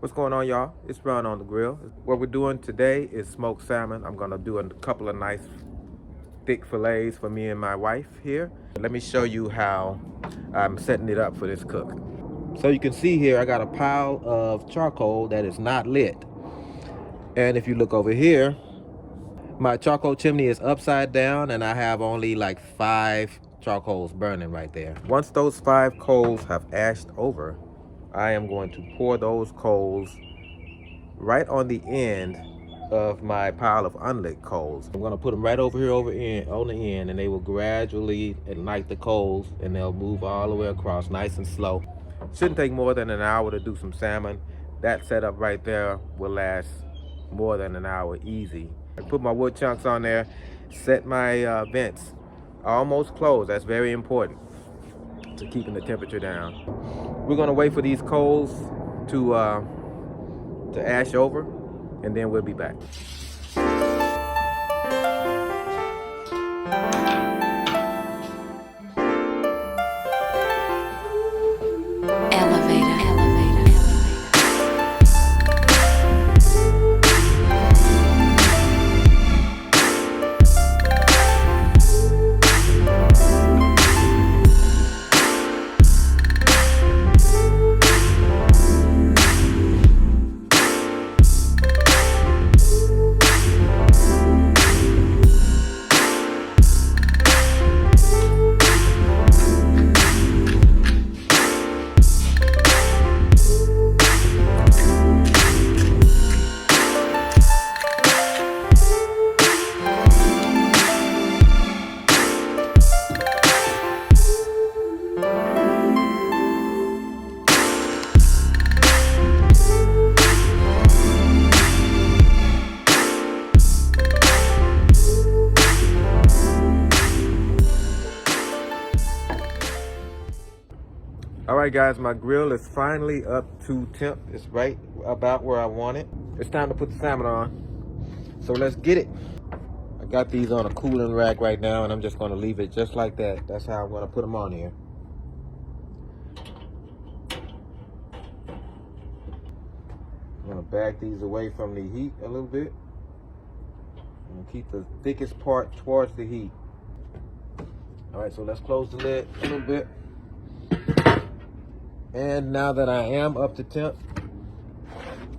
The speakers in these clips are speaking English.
What's going on, y'all? It's Ron on the grill. What we're doing today is smoked salmon. I'm gonna do a couple of nice thick fillets for me and my wife here. Let me show you how I'm setting it up for this cook. So you can see here, I got a pile of charcoal that is not lit. And if you look over here, my charcoal chimney is upside down and I have only like 5 charcoals burning right there. Once those 5 coals have ashed over, I am going to pour those coals right on the end of my pile of unlit coals. I'm going to put them right over here on the end, and they will gradually ignite the coals, and they'll move all the way across nice and slow. Shouldn't take more than an hour to do some salmon. That setup right there will last more than an hour easy. I put my wood chunks on there, set my vents almost closed. That's very important to keeping the temperature down. We're going to wait for these coals to ash over, and then we'll be back. Alright guys, my grill is finally up to temp. It's right about where I want it. It's time to put the salmon on. So let's get it. I got these on a cooling rack right now, and I'm just going to leave it just like that. That's how I'm going to put them on here. I'm going to back these away from the heat a little bit. And keep the thickest part towards the heat. Alright, so let's close the lid a little bit. And now that I am up to temp,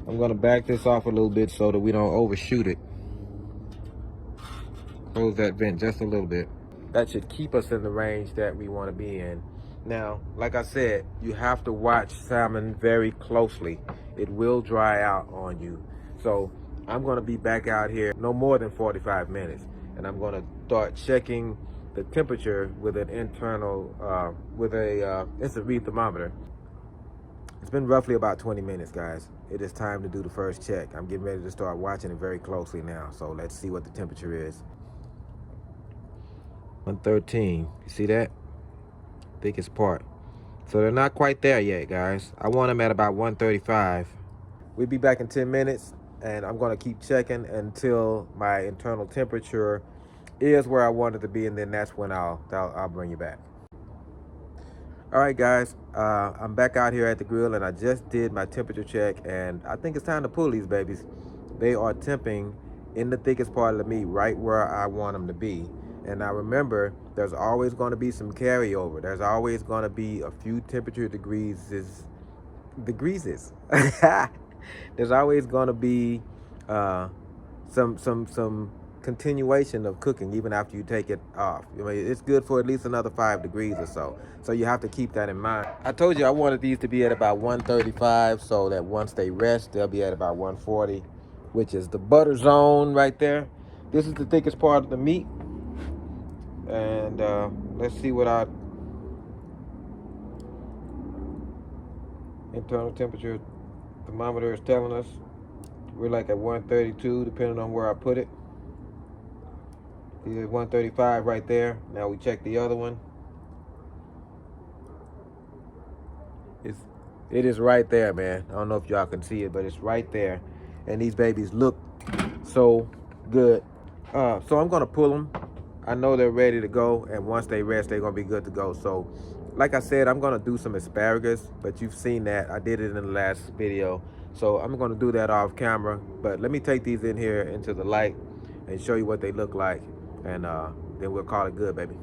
I'm going to back this off a little bit so that we don't overshoot it. Close that vent just a little bit. That should keep us in the range that we want to be in. Now, like I said, you have to watch salmon very closely. It will dry out on you. So I'm going to be back out here no more than 45 minutes. And I'm going to start checking the temperature with an internal, instant read thermometer. It's been roughly about 20 minutes, guys. It is time to do the first check. I'm getting ready to start watching it very closely now. So let's see what the temperature is. 113. You see that? Thickest part. So they're not quite there yet, guys. I want them at about 135. We'll be back in 10 minutes, and I'm going to keep checking until my internal temperature is where I want it to be, and then that's when I'll bring you back. All right, guys, I'm back out here at the grill, and I just did my temperature check, and I think it's time to pull these babies. They are temping in the thickest part of the meat, right where I want them to be. And now remember, there's always going to be some carryover. There's always going to be a few temperature degrees. There's always going to be some continuation of cooking even after you take it off. I mean, it's good for at least another 5 degrees or so. So you have to keep that in mind. I told you I wanted these to be at about 135 so that once they rest, they'll be at about 140, which is the butter zone right there. This is the thickest part of the meat. And let's see what our internal temperature thermometer is telling us. We're like at 132 depending on where I put it. He's at 135 right there. Now we check the other one. It is right there, man. I don't know if y'all can see it, but it's right there. And these babies look so good. So I'm gonna pull them. I know they're ready to go, and once they rest, they're gonna be good to go. So like I said, I'm gonna do some asparagus, but you've seen that. I did it in the last video. So I'm gonna do that off camera, but let me take these in here into the light and show you what they look like, and then we'll call it good, baby.